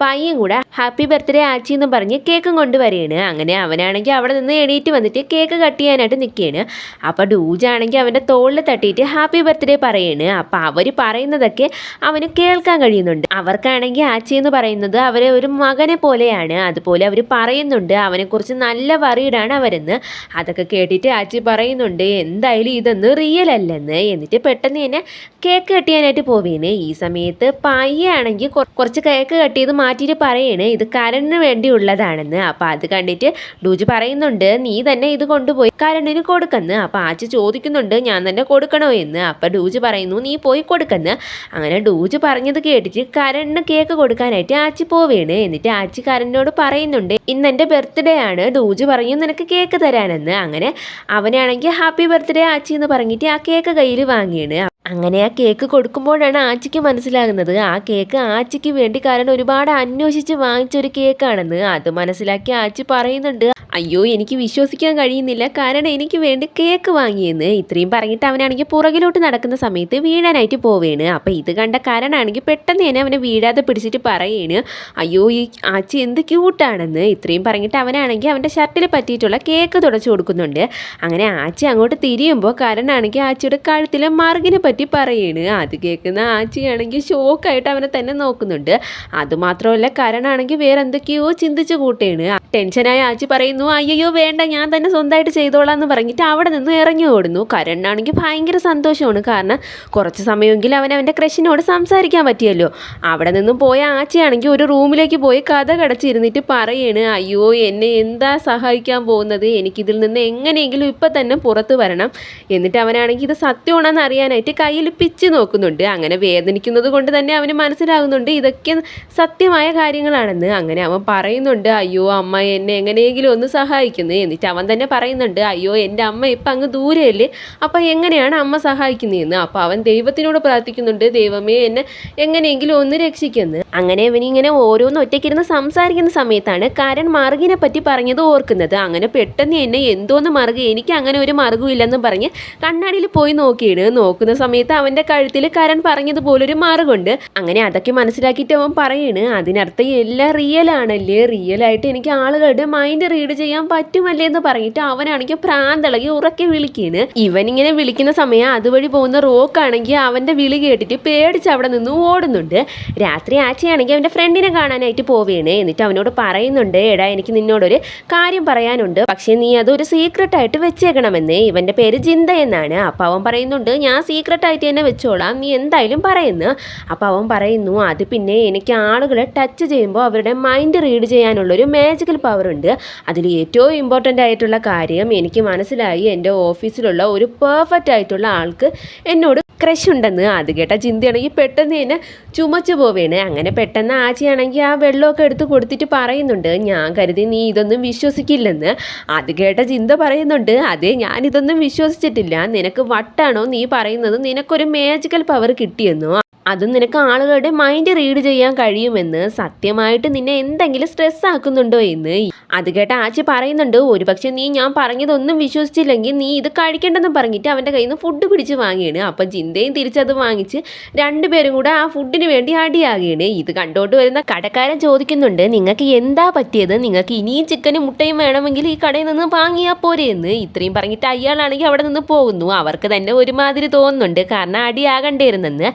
പയ്യൻ കൂടെ ഹാപ്പി ബർത്ത്ഡേ ആച്ചി എന്ന് പറഞ്ഞ് കേക്കും കൊണ്ടുവരികയാണ്. അങ്ങനെ അവനാണെങ്കിൽ അവിടെ നിന്ന് എണീറ്റ് വന്നിട്ട് കേക്ക് കട്ട് ചെയ്യാനായിട്ട് നിൽക്കുകയാണ്. അപ്പോൾ ഡൂജാണെങ്കിൽ അവൻ്റെ തോളിൽ തട്ടിയിട്ട് ഹാപ്പി ബർത്ത്ഡേ പറയുകയാണ്. അപ്പോൾ അവർ പറയുന്നതൊക്കെ അവന് കേൾക്കാൻ കഴിയുന്നുണ്ട്. അവർക്കാണെങ്കിൽ ആച്ചി എന്ന് പറയുന്നത് അവരെ ഒരു മകനെ പോലെയാണ്. അതുപോലെ അവർ പറയുന്നുണ്ട് അവനെക്കുറിച്ച് നല്ല വറീഡാണ് അവരെന്ന്. അതൊക്കെ കേട്ടിട്ട് ആച്ചി പറയുന്നുണ്ട്, എന്തായാലും ഇതൊന്നും റിയൽ അല്ലെന്ന്. എന്നിട്ട് പെട്ടെന്ന് തന്നെ കേക്ക് കട്ട് ചെയ്യാനായിട്ട് പോവുകയാണ്. ഈ സമയത്ത് പയ്യാണെങ്കിൽ കുറച്ച് കേക്ക് കട്ട് ചെയ്ത് മാറ്റിയിട്ട് പറയണ്, ഇത് കരണിന് വേണ്ടിയുള്ളതാണെന്ന്. അപ്പം അത് കണ്ടിട്ട് ഡൂജ് പറയുന്നുണ്ട്, നീ തന്നെ ഇത് കൊണ്ടുപോയി കരണിന് കൊടുക്കെന്ന്. അപ്പം ആച്ചി ചോദിക്കുന്നുണ്ട്, ഞാൻ തന്നെ കൊടുക്കണോ എന്ന്. അപ്പം ഡൂജ് പറയുന്നു, നീ പോയി കൊടുക്കെന്ന്. അങ്ങനെ ഡൂജ് പറഞ്ഞത് കേട്ടിട്ട് കരണിന് കേക്ക് കൊടുക്കാനായിട്ട് ആച്ചി പോവുകയാണ്. എന്നിട്ട് ആച്ചി കരണിനോട് പറയുന്നുണ്ട്, ഇന്ന് എൻ്റെ ബർത്ത്ഡേ ആണ്, ഡൂജ് പറഞ്ഞു നിനക്ക് കേക്ക് തരാനെന്ന്. അങ്ങനെ അവനാണെങ്കിൽ ഹാപ്പി ബർത്ത്ഡേ ആച്ചി എന്ന് പറഞ്ഞിട്ട് ആ കേക്ക് കയ്യിൽ വാങ്ങിയാണ്. അങ്ങനെ ആ കേക്ക് കൊടുക്കുമ്പോഴാണ് ആച്ചിക്ക് മനസ്സിലാകുന്നത് ആ കേക്ക് ആച്ചിക്ക് വേണ്ടി കാരണം ഒരുപാട് അന്വേഷിച്ച് വാങ്ങിച്ചൊരു കേക്കാണെന്ന്. അത് മനസ്സിലാക്കി ആച്ചി പറയുന്നുണ്ട്, അയ്യോ എനിക്ക് വിശ്വസിക്കാൻ കഴിയുന്നില്ല, കാരണം എനിക്ക് വേണ്ടി കേക്ക് വാങ്ങിയെന്ന്. ഇത്രയും പറഞ്ഞിട്ട് അവനാണെങ്കിൽ പുറകിലോട്ട് നടക്കുന്ന സമയത്ത് വീഴാനായിട്ട് പോവുകയാണ്. അപ്പം ഇത് കണ്ട കരണാണെങ്കിൽ പെട്ടെന്ന് തന്നെ അവനെ വീഴാതെ പിടിച്ചിട്ട് പറയുകയാണ്, അയ്യോ ഈ ആച്ചി എന്ത് ക്യൂട്ടാണെന്ന്. ഇത്രയും പറഞ്ഞിട്ട് അവനാണെങ്കിൽ അവൻ്റെ ഷർട്ടിൽ പറ്റിയിട്ടുള്ള കേക്ക് തുടച്ചു കൊടുക്കുന്നുണ്ട്. അങ്ങനെ ആച്ചി അങ്ങോട്ട് തിരിയുമ്പോൾ കരണാണെങ്കിൽ ആച്ചിയുടെ കഴുത്തിൽ മറുകിനെ പറ്റി പറയാണ്. അത് കേൾക്കുന്ന ആച്ചിയാണെങ്കിൽ ഷോക്കായിട്ട് അവനെ തന്നെ നോക്കുന്നുണ്ട്. അതുമാത്രമല്ല കരണാണെങ്കിൽ വേറെ എന്തൊക്കെയോ ചിന്തിച്ച് കൂട്ടുകയാണ്. ടെൻഷനായ ആച്ചി പറയുന്നു, അയ്യോ വേണ്ട, ഞാൻ തന്നെ സ്വന്തമായിട്ട് ചെയ്തോളാം എന്ന് പറഞ്ഞിട്ട് അവിടെ നിന്ന് ഇറങ്ങി ഓടുന്നു. കരണാണെങ്കിൽ ഭയങ്കര സന്തോഷമാണ്, കാരണം കുറച്ച് സമയമെങ്കിലും അവൻ്റെ ക്രഷിനോട് സംസാരിക്കാൻ പറ്റിയല്ലോ. അവിടെ നിന്നും പോയ ആച്ചിയാണെങ്കിൽ ഒരു റൂമിലേക്ക് പോയി കഥ കടച്ചിരുന്നിട്ട് പറയാണ്, അയ്യോ എന്നെ എന്താ സഹായിക്കാൻ പോകുന്നത്, എനിക്കിതിൽ നിന്ന് എങ്ങനെയെങ്കിലും ഇപ്പം തന്നെ പുറത്ത് വരണം. എന്നിട്ട് അവനാണെങ്കിൽ ഇത് സത്യമാണെന്ന് അറിയാനായിട്ട് കയ്യിൽ പിച്ച് നോക്കുന്നുണ്ട്. അങ്ങനെ വേദനിക്കുന്നത് കൊണ്ട് തന്നെ അവന് മനസ്സിലാകുന്നുണ്ട് ഇതൊക്കെ സത്യമായ കാര്യങ്ങളാണെന്ന്. അങ്ങനെ അവൻ പറയുന്നുണ്ട്, അയ്യോ അമ്മ എന്നെ എങ്ങനെയെങ്കിലും ഒന്ന് സഹായിക്കുന്നു. എന്നിട്ട് അവൻ തന്നെ പറയുന്നുണ്ട്, അയ്യോ എൻ്റെ അമ്മ ഇപ്പം അങ്ങ് ദൂരെയല്ലേ, അപ്പം എങ്ങനെയാണ് അമ്മ സഹായിക്കുന്നതെന്ന്. അപ്പോൾ അവൻ ദൈവത്തിനോട് പ്രാർത്ഥിക്കുന്നുണ്ട്, ദൈവമേ എന്നെ എങ്ങനെയെങ്കിലും ഒന്ന് രക്ഷിക്കുന്നു. അങ്ങനെ ഇവനിങ്ങനെ ഓരോന്ന് ഒറ്റയ്ക്കിരുന്ന് സംസാരിക്കുന്ന സമയത്താണ് കരൺ മറുകിനെ പറ്റി പറഞ്ഞത് ഓർക്കുന്നത്. അങ്ങനെ പെട്ടെന്ന് എന്നെ എന്തോന്ന് മറുക്, എനിക്ക് അങ്ങനെ ഒരു മറുകും ഇല്ലെന്ന് പറഞ്ഞ് കണ്ണാടിയിൽ പോയി നോക്കുന്ന സമയത്ത് അവൻ്റെ കഴുത്തിൽ കരൺ പറഞ്ഞതുപോലൊരു മറുകുണ്ട്. അങ്ങനെ അതൊക്കെ മനസ്സിലാക്കിയിട്ട് അവൻ പറയാണ്, അതിനർത്ഥം എല്ലാം റിയൽ ആണല്ലേ, റിയലായിട്ട് എനിക്ക് ആളുകളുടെ മൈൻഡ് റീഡ് ചെയ്യാൻ പറ്റുമല്ലേ എന്ന് പറഞ്ഞിട്ട് അവനാണെങ്കിൽ പ്രാന്തളകി ഉറക്കെ വിളിക്കുകയാണ്. ഇവനിങ്ങനെ വിളിക്കുന്ന സമയം അതുവഴി പോകുന്ന റോക്കാണെങ്കിൽ അവൻ്റെ വിളി കേട്ടിട്ട് പേടിച്ച് അവിടെ നിന്ന് ഓടുന്നുണ്ട്. രാത്രി ആച്ചയാണെങ്കിൽ അവൻ്റെ ഫ്രണ്ടിനെ കാണാനായിട്ട് പോവുകയാണ്. എന്നിട്ട് അവനോട് പറയുന്നുണ്ട്, എടാ എനിക്ക് നിന്നോടൊരു കാര്യം പറയാനുണ്ട്, പക്ഷേ നീ അതൊരു സീക്രട്ടായിട്ട് വെച്ചേക്കണമെന്ന്. ഇവൻ്റെ പേര് ജിന്ത എന്നാണ്. അപ്പോൾ അവൻ പറയുന്നുണ്ട്, ഞാൻ സീക്രട്ട് സീക്രട്ടായിട്ട് തന്നെ വെച്ചോളാം, നീ എന്തായാലും പറയുന്നു. അപ്പോൾ അവൻ പറയുന്നു അത് പിന്നെ എനിക്ക് ആളുകളെ ടച്ച് ചെയ്യുമ്പോൾ അവരുടെ മൈൻഡ് റീഡ് ചെയ്യാനുള്ളൊരു മാജിക്കൽ പവർ ഉണ്ട്. അതിൽ ഏറ്റവും ഇമ്പോർട്ടൻ്റ് ആയിട്ടുള്ള കാര്യം എനിക്ക് മനസ്സിലായി, എൻ്റെ ഓഫീസിലുള്ള ഒരു പെർഫെക്റ്റ് ആയിട്ടുള്ള ആൾക്ക് എന്നോട് ക്രഷ് ഉണ്ടെന്ന്. അത് കേട്ട ചിന്തയാണെങ്കിൽ പെട്ടെന്ന് തന്നെ ചുമച്ചു പോവേണ്. അങ്ങനെ പെട്ടെന്ന് ആച്ചിയാണെങ്കിൽ ആ വെള്ളമൊക്കെ എടുത്ത് കൊടുത്തിട്ട് പറയുന്നുണ്ട് ഞാൻ കരുതി നീ ഇതൊന്നും വിശ്വസിക്കില്ലെന്ന്. അത് കേട്ട ചിന്ത പറയുന്നുണ്ട് അതെ ഞാനിതൊന്നും വിശ്വസിച്ചിട്ടില്ല, നിനക്ക് വട്ടാണോ നീ പറയുന്നത്, നിനക്കൊരു മാജിക്കൽ പവർ കിട്ടിയെന്നോ, അതും നിനക്ക് ആളുകളുടെ മൈൻഡ് റീഡ് ചെയ്യാൻ കഴിയുമെന്ന്, സത്യമായിട്ട് നിന്നെ എന്തെങ്കിലും സ്ട്രെസ് ആക്കുന്നുണ്ടോ എന്ന്. അത് കേട്ട ആച്ചി പറയുന്നുണ്ട് ഒരുപക്ഷെ നീ ഞാൻ പറഞ്ഞതൊന്നും വിശ്വസിച്ചില്ലെങ്കിൽ നീ ഇത് കഴിക്കേണ്ടെന്ന് പറഞ്ഞിട്ട് അവൻ്റെ കയ്യിൽ നിന്ന് ഫുഡ് പിടിച്ച് വാങ്ങിയാണ്. അപ്പം ചിന്തയും തിരിച്ചത് വാങ്ങിച്ച് രണ്ടുപേരും കൂടെ ആ ഫുഡിന് വേണ്ടി അടിയാകുകയാണ്. ഇത് കണ്ടോണ്ട് വരുന്ന കടക്കാരൻ ചോദിക്കുന്നുണ്ട് നിങ്ങൾക്ക് എന്താ പറ്റിയത്, നിങ്ങൾക്ക് ഇനിയും ചിക്കനും മുട്ടയും വേണമെങ്കിൽ ഈ കടയിൽ നിന്ന് വാങ്ങിയാൽ പോരെ എന്ന്. ഇത്രയും പറഞ്ഞിട്ട് അയാളാണെങ്കിൽ അവിടെ നിന്ന് പോകുന്നു. അവർക്ക് തന്നെ ഒരുമാതിരി തോന്നുന്നുണ്ട് കാരണം അടിയാകണ്ടേരുന്നെന്ന്.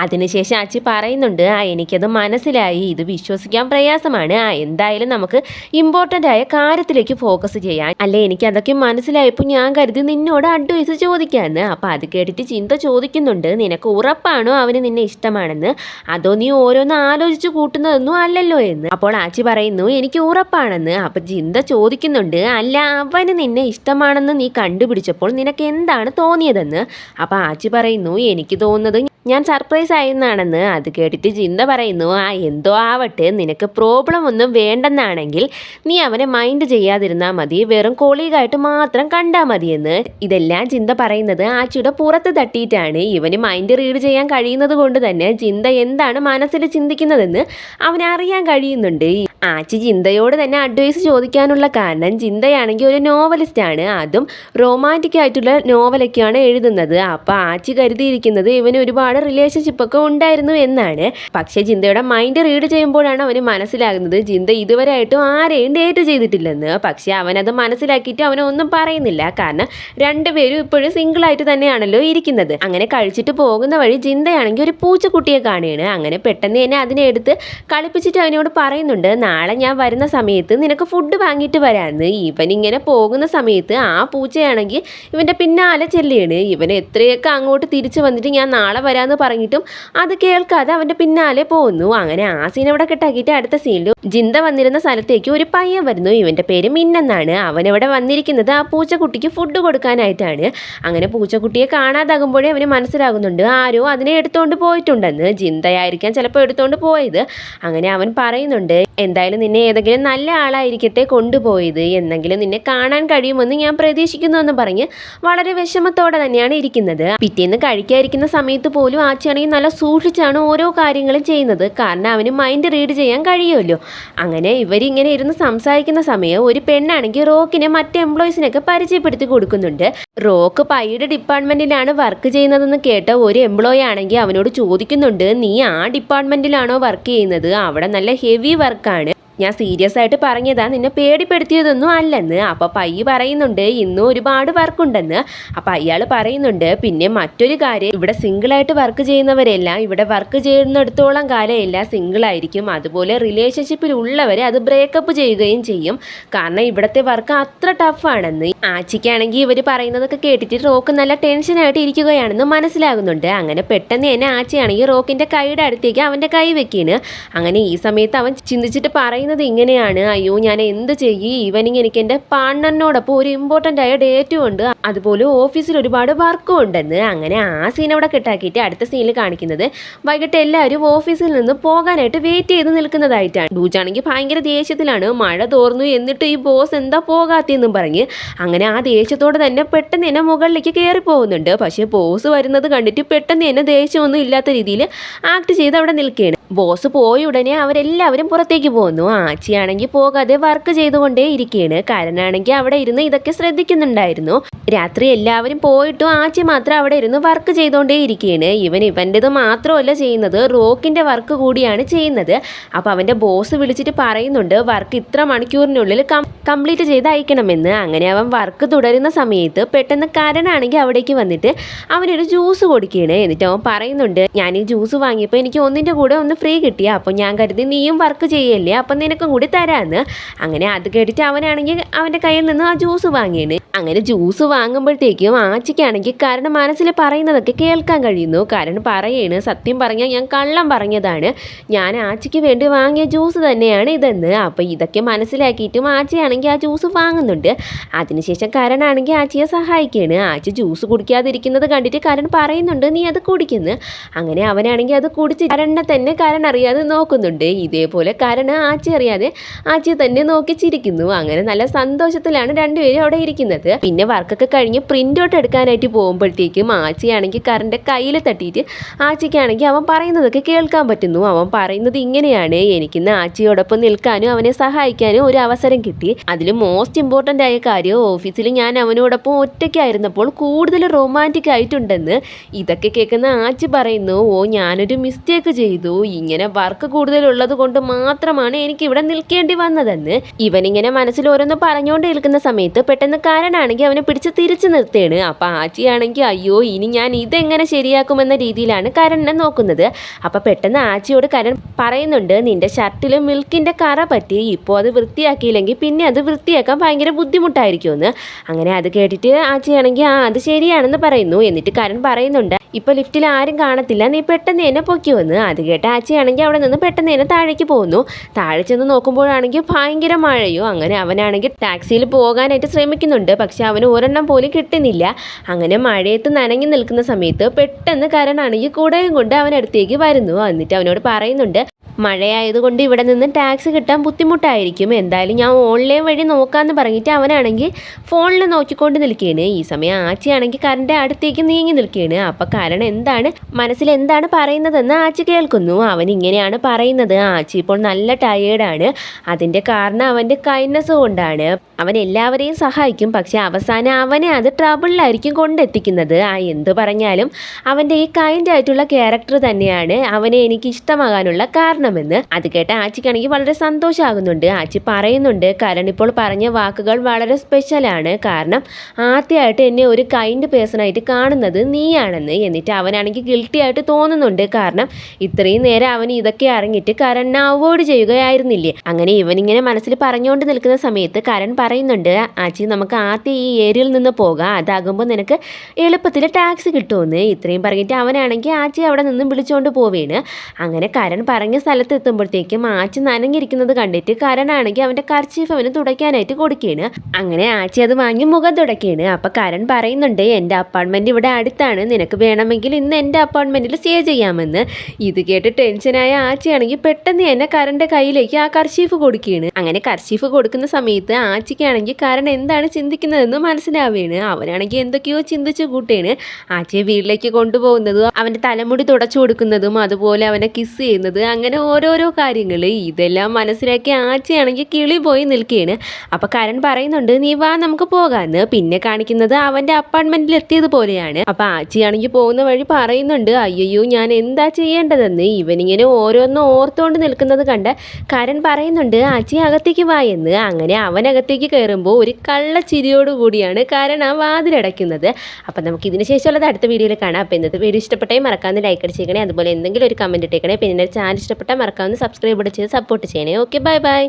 അതിനുശേഷം ആച്ചി പറയുന്നുണ്ട് എനിക്കത് മനസ്സിലായി, ഇത് വിശ്വസിക്കാൻ പ്രയാസമാണ്, എന്തായാലും നമുക്ക് ഇമ്പോർട്ടൻ്റ് ആയ കാര്യത്തിലേക്ക് ഫോക്കസ് ചെയ്യാൻ. അല്ലേ എനിക്ക് അതൊക്കെ മനസ്സിലായപ്പോൾ ഞാൻ കരുതി നിന്നോട് അഡ്വൈസ് ചോദിക്കാമെന്ന്. അപ്പോൾ അത് കേട്ടിട്ട് ചിന്ത ചോദിക്കുന്നുണ്ട് നിനക്ക് ഉറപ്പാണോ അവന് നിന്നെ ഇഷ്ടമാണെന്ന്, അതോ നീ ഓരോന്ന് ആലോചിച്ച് കൂട്ടുന്നതൊന്നും അല്ലല്ലോ എന്ന്. അപ്പോൾ ആച്ചി പറയുന്നു എനിക്ക് ഉറപ്പാണെന്ന്. അപ്പം ചിന്ത ചോദിക്കുന്നുണ്ട് അല്ല അവന് നിന്നെ ഇഷ്ടമാണെന്ന് നീ കണ്ടുപിടിച്ചപ്പോൾ നിനക്ക് എന്താണ് തോന്നിയതെന്ന്. അപ്പോൾ ആച്ചി പറയുന്നു എനിക്ക് തോന്നുന്നത് ഞാൻ സർപ്രൈസ് ആയെന്നാണെന്ന്. അത് കേട്ടിട്ട് ചിന്ത പറയുന്നു എന്തോ ആവട്ടെ, നിനക്ക് പ്രോബ്ലം ഒന്നും വേണ്ടെന്നാണെങ്കിൽ നീ അവനെ മൈൻഡ് ചെയ്യാതിരുന്നാൽ മതി, വെറും കൊളീഗായിട്ട് മാത്രം കണ്ടാൽ മതിയെന്ന്. ഇതെല്ലാം ചിന്ത പറയുന്നത് ആച്ചിയുടെ പുറത്ത് തട്ടിയിട്ടാണ്. ഇവന് മൈൻഡ് റീഡ് ചെയ്യാൻ കഴിയുന്നത് കൊണ്ട് തന്നെ ചിന്ത എന്താണ് മനസ്സിൽ ചിന്തിക്കുന്നതെന്ന് അവനറിയാൻ കഴിയുന്നുണ്ട്. ആച്ചി ചിന്തയോട് തന്നെ അഡ്വൈസ് ചോദിക്കാനുള്ള കാരണം ചിന്തയാണെങ്കിൽ ഒരു നോവലിസ്റ്റാണ്, അതും റൊമാൻറ്റിക് ആയിട്ടുള്ള നോവലൊക്കെയാണ് എഴുതുന്നത്. അപ്പോൾ ആച്ചി കരുതിയിരിക്കുന്നത് ഇവന് ഒരുപാട് റിലേഷൻഷിപ്പൊക്കെ ഉണ്ടായിരുന്നു എന്നാണ്. പക്ഷേ ചിന്തയുടെ മൈൻഡ് റീഡ് ചെയ്യുമ്പോഴാണ് അവന് മനസ്സിലാകുന്നത് ചിന്ത ഇതുവരെയായിട്ടും ആരെയും ഡേറ്റ് ചെയ്തിട്ടില്ലെന്ന്. പക്ഷേ അവനത് മനസ്സിലാക്കിയിട്ട് അവനൊന്നും പറയുന്നില്ല, കാരണം രണ്ടുപേരും ഇപ്പോഴും സിംഗിളായിട്ട് തന്നെയാണല്ലോ ഇരിക്കുന്നത്. അങ്ങനെ കഴിച്ചിട്ട് പോകുന്ന വഴി ചിന്തയാണെങ്കിൽ ഒരു പൂച്ചക്കുട്ടിയെ കാണുകയാണ്. അങ്ങനെ പെട്ടെന്ന് തന്നെ അതിനെ എടുത്ത് കളിപ്പിച്ചിട്ട് അവനോട് പറയുന്നുണ്ട് നാളെ ഞാൻ വരുന്ന സമയത്ത് നിനക്ക് ഫുഡ് വാങ്ങിയിട്ട് വരാമെന്ന്. ഇവനിങ്ങനെ പോകുന്ന സമയത്ത് ആ പൂച്ചയാണെങ്കിൽ ഇവൻ്റെ പിന്നാലെ ചെല്ലുകയാണ്. ഇവൻ എത്രയൊക്കെ അങ്ങോട്ട് തിരിച്ചു വന്നിട്ട് ഞാൻ നാളെ വരാമെന്ന് പറഞ്ഞിട്ടും അത് കേൾക്കാതെ അവൻ്റെ പിന്നാലെ പോകുന്നു. അങ്ങനെ ആ സീൻ അവിടെ കെട്ടാക്കിയിട്ട് അടുത്ത സീനിൽ ജിന്ത വന്നിരുന്ന സ്ഥലത്തേക്ക് ഒരു പയ്യൻ വരുന്നു. ഇവൻ്റെ പേര് മിന്നെന്നാണ്. അവനവിടെ വന്നിരിക്കുന്നത് ആ പൂച്ചക്കുട്ടിക്ക് ഫുഡ് കൊടുക്കാനായിട്ടാണ്. അങ്ങനെ പൂച്ചക്കുട്ടിയെ കാണാതാകുമ്പോഴേ അവന് മനസ്സിലാകുന്നുണ്ട് ആരോ അതിനെ എടുത്തുകൊണ്ട് പോയിട്ടുണ്ടെന്ന്. ജിന്തയായിരിക്കാം ചിലപ്പോൾ എടുത്തുകൊണ്ട് പോയത്. അങ്ങനെ അവൻ പറയുന്നുണ്ട് എന്തായാലും നിന്നെ ഏതെങ്കിലും നല്ല ആളായിരിക്കട്ടെ കൊണ്ടുപോയത്, എന്നെങ്കിലും നിന്നെ കാണാൻ കഴിയുമെന്ന് ഞാൻ പ്രതീക്ഷിക്കുന്നു എന്ന് പറഞ്ഞ് വളരെ വിഷമത്തോടെ തന്നെയാണ് ഇരിക്കുന്നത്. പിറ്റേന്ന് കഴിക്കാതിരിക്കുന്ന സമയത്ത് പോലും ആച്ചിയാണെങ്കിൽ നല്ല സൂക്ഷിച്ചാണ് ഓരോ കാര്യങ്ങളും ചെയ്യുന്നത്, കാരണം അവന് മൈൻഡ് റീഡ് ചെയ്യാൻ കഴിയുമല്ലോ. അങ്ങനെ ഇവരിങ്ങനെ ഇരുന്ന് സംസാരിക്കുന്ന സമയം ഒരു പെണ്ണാണെങ്കിൽ റോക്കിനെ മറ്റ് എംപ്ലോയീസിനൊക്കെ പരിചയപ്പെടുത്തി കൊടുക്കുന്നുണ്ട്. റോക്ക് പൈയുടെ ഡിപ്പാർട്ട്മെൻറ്റിലാണ് വർക്ക് ചെയ്യുന്നതെന്ന് കേട്ട ഒരു എംപ്ലോയി ആണെങ്കിൽ അവനോട് ചോദിക്കുന്നുണ്ട് നീ ആ ഡിപ്പാർട്ട്മെൻറ്റിലാണോ വർക്ക് ചെയ്യുന്നത്, അവിടെ നല്ല ഹെവി വർക്കാണ്, ഞാൻ സീരിയസ് ആയിട്ട് പറഞ്ഞതാ, നിന്നെ പേടിപ്പെടുത്തിയതൊന്നും അല്ലെന്ന്. അപ്പോൾ പയ്യ പറയുന്നുണ്ട് ഇന്നും ഒരുപാട് വർക്കുണ്ടെന്ന്. അപ്പോൾ അയാൾ പറയുന്നുണ്ട് പിന്നെ മറ്റൊരു കാര്യം, ഇവിടെ സിംഗിളായിട്ട് വർക്ക് ചെയ്യുന്നവരെല്ലാം ഇവിടെ വർക്ക് ചെയ്യുന്നിടത്തോളം കാലം എല്ലാം സിംഗിളായിരിക്കും, അതുപോലെ റിലേഷൻഷിപ്പിൽ ഉള്ളവരെ അത് ബ്രേക്കപ്പ് ചെയ്യുകയും ചെയ്യും, കാരണം ഇവിടുത്തെ വർക്ക് അത്ര ടഫാണെന്ന്. ആച്ചിക്കാണെങ്കിൽ ഇവർ പറയുന്നതൊക്കെ കേട്ടിട്ട് റോക്ക് നല്ല ടെൻഷനായിട്ട് ഇരിക്കുകയാണെന്ന് മനസ്സിലാകുന്നുണ്ട്. അങ്ങനെ പെട്ടെന്ന് തന്നെ ആച്ചിയാണെങ്കിൽ റോക്കിൻ്റെ കൈയുടെ അടുത്തേക്ക് അവൻ്റെ കൈ വെക്കുകയാണ്. അങ്ങനെ ഈ സമയത്ത് അവൻ ചിന്തിച്ചിട്ട് പറയുന്നത് ഇങ്ങനെയാണ്, അയ്യോ ഞാൻ എന്ത് ചെയ്യും, ഈവനിങ് എനിക്ക് എൻ്റെ പാർട്ണറിനോടൊപ്പം ഒരു ഇമ്പോർട്ടൻ്റ് ആയ ഡേറ്റും ഉണ്ട്, അതുപോലെ ഓഫീസിൽ ഒരുപാട് വർക്കും ഉണ്ടെന്ന്. അങ്ങനെ ആ സീൻ അവിടെ കെട്ടാക്കിയിട്ട് അടുത്ത സീനിൽ കാണിക്കുന്നത് വൈകിട്ട് എല്ലാവരും ഓഫീസിൽ നിന്ന് പോകാനായിട്ട് വെയിറ്റ് ചെയ്ത് നിൽക്കുന്നതായിട്ടാണ്. ഡൂജാണെങ്കിൽ ഭയങ്കര ദേഷ്യത്തിലാണ്, മഴ തോർന്നു എന്നിട്ട് ഈ ബോസ് എന്താ പോകാത്തെന്നും പറഞ്ഞ്. അങ്ങനെ ആ ദേഷ്യത്തോടെ തന്നെ പെട്ടെന്ന് തന്നെ മുകളിലേക്ക് കയറി പോകുന്നുണ്ട്. പക്ഷേ ബോസ് വരുന്നത് കണ്ടിട്ട് പെട്ടെന്ന് തന്നെ ദേഷ്യമൊന്നും ഇല്ലാത്ത രീതിയിൽ ആക്ട് ചെയ്ത് അവിടെ നിൽക്കുകയാണ്. ബോസ് പോയ ഉടനെ അവരെല്ലാവരും പുറത്തേക്ക് പോകുന്നു. ആച്ചിയാണെങ്കിൽ പോകാതെ വർക്ക് ചെയ്തുകൊണ്ടേ ഇരിക്കുകയാണ്. കാരനാണെങ്കിൽ അവിടെ ഇരുന്ന് ഇതൊക്കെ ശ്രദ്ധിക്കുന്നുണ്ടായിരുന്നു. രാത്രി എല്ലാവരും പോയിട്ടും ആച്ചി മാത്രം അവിടെ ഇരുന്ന് വർക്ക് ചെയ്തുകൊണ്ടേ ഇരിക്കുകയാണ്. ഇവൻ്റെത് മാത്രമല്ല ചെയ്യുന്നത്, റോക്കിൻ്റെ വർക്ക് കൂടിയാണ് ചെയ്യുന്നത്. അപ്പോൾ അവൻ്റെ ബോസ് വിളിച്ചിട്ട് പറയുന്നുണ്ട് വർക്ക് ഇത്ര മണിക്കൂറിനുള്ളിൽ കംപ്ലീറ്റ് ചെയ്ത് അയക്കണമെന്ന്. അങ്ങനെ അവൻ വർക്ക് തുടരുന്ന സമയത്ത് പെട്ടെന്ന് കരനാണെങ്കിൽ അവിടേക്ക് വന്നിട്ട് അവനൊരു ജ്യൂസ് കൊടുക്കുകയാണ്. എന്നിട്ട് അവൻ പറയുന്നുണ്ട് ഞാൻ ഈ ജ്യൂസ് വാങ്ങിയപ്പോൾ എനിക്ക് ഒന്നിൻ്റെ കൂടെ ഒന്ന് ഫ്രീ കിട്ടിയ, അപ്പോൾ ഞാൻ കരുതി നീയും വർക്ക് ചെയ്യല്ലേ, അപ്പം നിനക്കും കൂടി തരാമെന്ന്. അങ്ങനെ അത് കേട്ടിട്ട് അവനാണെങ്കിൽ അവൻ്റെ കയ്യിൽ നിന്ന് ആ ജ്യൂസ് വാങ്ങിയാണ്. അങ്ങനെ ജ്യൂസ് വാങ്ങുമ്പോഴത്തേക്കും ആച്ചിക്കാണെങ്കിൽ കാരണം മനസ്സിൽ പറയുന്നതൊക്കെ കേൾക്കാൻ കഴിയുന്നു. കാരണം പറയാണ്, സത്യം പറഞ്ഞാൽ ഞാൻ കള്ളം പറഞ്ഞതാണ്, ഞാൻ ആച്ചിക്ക് വേണ്ടി വാങ്ങിയ ജ്യൂസ് തന്നെയാണ് ഇതെന്ന്. അപ്പോൾ ഇതൊക്കെ മനസ്സിലാക്കിയിട്ടും ആച്ചിയാണെങ്കിൽ ആ ജ്യൂസ് വാങ്ങുന്നുണ്ട്. അതിനുശേഷം കരണാണെങ്കിൽ ആച്ചിയെ സഹായിക്കുകയാണ്. ആച്ചി ജ്യൂസ് കുടിക്കാതിരിക്കുന്നത് കണ്ടിട്ട് കരൺ പറയുന്നുണ്ട് നീ അത് കുടിക്കുന്നു. അങ്ങനെ അവനാണെങ്കിൽ അത് കുടിച്ച് കരണിനെ തന്നെ കരൺ അറിയാതെ നോക്കുന്നുണ്ട്. ഇതേപോലെ കരൺ ആച്ചി അറിയാതെ ആച്ചിയെ തന്നെ നോക്കി ചിരിക്കുന്നു. അങ്ങനെ നല്ല സന്തോഷത്തിലാണ് രണ്ടുപേരും അവിടെ ഇരിക്കുന്നത്. പിന്നെ വർക്കൊക്കെ കഴിഞ്ഞ് പ്രിൻ്റ് ഔട്ട് എടുക്കാനായിട്ട് പോകുമ്പോഴത്തേക്കും ആച്ചിയാണെങ്കിൽ കരൻ്റെ കയ്യിൽ തട്ടിയിട്ട് ആച്ചിക്കാണെങ്കിൽ അവൻ പറയുന്നതൊക്കെ കേൾക്കാൻ പറ്റുന്നു. അവൻ പറയുന്നത് ഇങ്ങനെയാണ്, എനിക്കിന്ന് ആച്ചിയോടൊപ്പം നിൽക്കാനും അവനെ സഹായിക്കാനും ഒരു അവസരം കിട്ടി. അതിൽ മോസ്റ്റ് ഇമ്പോർട്ടൻ്റ് ആയ കാര്യം ഓഫീസിൽ ഞാൻ അവനോടൊപ്പം ഒറ്റയ്ക്കായിരുന്നപ്പോൾ കൂടുതൽ റൊമാൻറ്റിക് ആയിട്ടുണ്ടെന്ന്. ഇതൊക്കെ കേൾക്കുന്ന ആച്ചി പറയുന്നു, ഓ ഞാനൊരു മിസ്റ്റേക്ക് ചെയ്തു, ഇങ്ങനെ വർക്ക് കൂടുതലുള്ളത് കൊണ്ട് മാത്രമാണ് എനിക്കിവിടെ നിൽക്കേണ്ടി വന്നതെന്ന്. ഇവനിങ്ങനെ മനസ്സിൽ ഓരോന്ന് പറഞ്ഞുകൊണ്ട് നിൽക്കുന്ന സമയത്ത് പെട്ടെന്ന് കാരണാണെങ്കിൽ അവനെ പിടിച്ച് തിരിച്ചു നിർത്തുകയാണ്. അപ്പം ആച്ചിയാണെങ്കിൽ അയ്യോ ഇനി ഞാൻ ഇതെങ്ങനെ ശരിയാക്കുമെന്ന രീതിയിലാണ് കരണിനെ നോക്കുന്നത്. അപ്പം പെട്ടെന്ന് ആച്ചിയോട് കരൺ പറയുന്നുണ്ട്, നിന്റെ ഷർട്ടിൽ മിൽക്കിൻ്റെ കറ പറ്റി, ഇപ്പോൾ അത് വൃത്തിയാക്കിയില്ലെങ്കിൽ പിന്നെ അത് വൃത്തിയാക്കാൻ ഭയങ്കര ബുദ്ധിമുട്ടായിരിക്കുമെന്ന്. അങ്ങനെ അത് കേട്ടിട്ട് ആച്ചിയാണെങ്കിൽ അത് ശരിയാണെന്ന് പറയുന്നു. എന്നിട്ട് കരൺ പറയുന്നുണ്ട്, ഇപ്പോൾ ലിഫ്റ്റിൽ ആരും കാണത്തില്ല, നീ പെട്ടെന്ന് തന്നെ പൊക്കിവന്ന്. അത് കേട്ട ആച്ചിയാണെങ്കിൽ അവിടെ നിന്ന് പെട്ടെന്ന് തന്നെ താഴേക്ക് പോകുന്നു. താഴെ ചെന്ന് നോക്കുമ്പോഴാണെങ്കിൽ ഭയങ്കര മഴയോ. അങ്ങനെ അവനാണെങ്കിൽ ടാക്സിയിൽ പോകാനായിട്ട് ശ്രമിക്കുന്നുണ്ട്, പക്ഷെ അവന് ഒരെണ്ണം പോലും കിട്ടുന്നില്ല. അങ്ങനെ മഴയത്ത് നനഞ്ഞു നിൽക്കുന്ന സമയത്ത് പെട്ടെന്ന് കരണാണെങ്കിൽ കുടയും കൊണ്ട് അവനടുത്തേക്ക് വരുന്നു. എന്നിട്ട് അവനോട് പറയുന്നുണ്ട്, മഴയായതുകൊണ്ട് ഇവിടെ നിന്ന് ടാക്സി കിട്ടാൻ ബുദ്ധിമുട്ടായിരിക്കും, എന്തായാലും ഞാൻ ഓൺലൈൻ വഴി നോക്കാമെന്ന് പറഞ്ഞിട്ട് അവനാണെങ്കിൽ ഫോണിൽ നോക്കിക്കൊണ്ട് നിൽക്കുകയാണ്. ഈ സമയം ആച്ചിയാണെങ്കിൽ കരൻ്റെ അടുത്തേക്ക് നീങ്ങി നിൽക്കുകയാണ്. അപ്പം കരൺ മനസ്സിൽ എന്താണ് പറയുന്നതെന്ന് ആച്ചി കേൾക്കുന്നു. അവൻ ഇങ്ങനെയാണ് പറയുന്നത്, ആച്ചി ഇപ്പോൾ നല്ല ടയേർഡാണ്, അതിൻ്റെ കാരണം അവൻ്റെ കൈൻഡ്നെസ് കൊണ്ടാണ്. അവൻ എല്ലാവരെയും സഹായിക്കും, പക്ഷെ അവസാനം അവനെ അത് ട്രബിളിലായിരിക്കും കൊണ്ടെത്തിക്കുന്നത്. എന്ത് പറഞ്ഞാലും അവൻ്റെ ഈ കൈൻഡ് ആയിട്ടുള്ള ക്യാരക്ടർ തന്നെയാണ് അവനെ എനിക്ക് ഇഷ്ടമാകാനുള്ള കാരണമെന്ന്. അത് കേട്ട ആച്ചിക്കാണെങ്കിൽ വളരെ സന്തോഷമാകുന്നുണ്ട്. ആച്ചി പറയുന്നുണ്ട്, കരൺ ഇപ്പോൾ പറഞ്ഞ വാക്കുകൾ വളരെ സ്പെഷ്യലാണ്, കാരണം ആദ്യമായിട്ട് എന്നെ ഒരു കൈൻഡ് പേഴ്സണായിട്ട് കാണുന്നത് നീയാണെന്ന്. എന്നിട്ട് അവനാണെങ്കിൽ ഗിൽറ്റി ആയിട്ട് തോന്നുന്നുണ്ട്, കാരണം ഇത്രയും നേരം അവൻ ഇതൊക്കെ അറിഞ്ഞിട്ട് കരണിനെ അവോയ്ഡ് ചെയ്യുകയായിരുന്നില്ലേ. അങ്ങനെ ഇവനിങ്ങനെ മനസ്സിൽ പറഞ്ഞുകൊണ്ട് നിൽക്കുന്ന സമയത്ത് കരൺ പറയുന്നുണ്ട്, ആച്ചി നമുക്ക് ആദ്യം ഈ ഏരിയയിൽ നിന്ന് പോകാം, അതാകുമ്പോൾ നിനക്ക് എളുപ്പത്തിൽ ടാക്സി കിട്ടുമെന്ന്. ഇത്രയും പറഞ്ഞിട്ട് അവനാണെങ്കിൽ ആച്ചി അവിടെ നിന്നും വിളിച്ചുകൊണ്ട് പോവുകയാണ്. അങ്ങനെ കരൺ പറഞ്ഞ സ്ഥലത്ത് എത്തുമ്പോഴത്തേക്കും ആച്ചി നനഞ്ഞിരിക്കുന്നത് കണ്ടിട്ട് കരണാണെങ്കിൽ അവൻ്റെ കർച്ചീഫ് അവന് തുടയ്ക്കാനായിട്ട് കൊടുക്കുകയാണ്. അങ്ങനെ ആച്ചി അത് വാങ്ങി മുഖം തുടയ്ക്കുകയാണ്. അപ്പം കരൺ പറയുന്നുണ്ട്, എൻ്റെ അപ്പാർട്ട്മെൻറ്റ് ഇവിടെ അടുത്താണ്, നിനക്ക് വേണമെങ്കിൽ ഇന്ന് എൻ്റെ അപ്പാർട്ട്മെൻറ്റിൽ സ്റ്റേ ചെയ്യാമെന്ന്. ഇത് കേട്ട് ടെൻഷനായ ആച്ചിയാണെങ്കിൽ പെട്ടെന്ന് തന്നെ കരൻ്റെ കയ്യിലേക്ക് ആ കർച്ചീഫ് കൊടുക്കുകയാണ്. അങ്ങനെ കർച്ചീഫ് കൊടുക്കുന്ന സമയത്ത് ആച്ചിക്കാണെങ്കിൽ കരൺ എന്താണ് ചിന്തിക്കുന്നതെന്ന് മനസ്സിലാവുകയാണ്. അവനാണെങ്കിൽ എന്തൊക്കെയോ ചിന്തിച്ച് കൂട്ടുകയാണ്. ആച്ചിയെ വീട്ടിലേക്ക് കൊണ്ടുപോകുന്നതും അവൻ്റെ തലമുടി തുടച്ചു കൊടുക്കുന്നതും അതുപോലെ അവനെ കിസ് ചെയ്യുന്നത്, അങ്ങനെ ഓരോരോ കാര്യങ്ങൾ ഇതെല്ലാം മനസ്സിലാക്കി ആച്ചിയാണെങ്കിൽ കിളി പോയി നിൽക്കുകയാണ്. അപ്പോൾ കരൺ പറയുന്നുണ്ട്, നീ വാ നമുക്ക് പോകാമെന്ന്. പിന്നെ കാണിക്കുന്നത് അവൻ്റെ അപ്പാർട്ട്മെൻറ്റിൽ എത്തിയതുപോലെയാണ്. അപ്പോൾ ആച്ചിയാണെങ്കിൽ പോകുന്ന വഴി പറയുന്നുണ്ട്, അയ്യോ ഞാൻ എന്താ ചെയ്യേണ്ടതെന്ന്. ഇവനിങ്ങനെ ഓരോന്നും ഓർത്തുകൊണ്ട് നിൽക്കുന്നത് കണ്ട് കരൺ പറയുന്നുണ്ട്, ആച്ചി അകത്തേക്ക് വായെന്ന്. അങ്ങനെ അവനകത്തേക്ക് കയറുമ്പോൾ ഒരു കള്ളച്ചിരിയോടുകൂടിയാണ് കരൺ ആ വാതിലടയ്ക്കുന്നത്. അപ്പം നമുക്ക് ഇതിന് ശേഷമുള്ളത് അടുത്ത വീഡിയോയിൽ കാണാം. അപ്പോൾ ഇന്നത്തെ വീഡിയോ ഇഷ്ടപ്പെട്ടേ മറക്കാവുന്ന ലൈക്ക് അടിച്ചേക്കണേ, അതുപോലെ എന്തെങ്കിലും ഒരു കമൻറ്റ് ഇട്ടേക്കണേ. പിന്നെ ചാനൽ ഇഷ്ടപ്പെട്ടാൽ മറക്കാവുന്ന സബ്സ്ക്രൈബ് ചെയ്ത് സപ്പോർട്ട് ചെയ്യണേ. Okay, bye bye.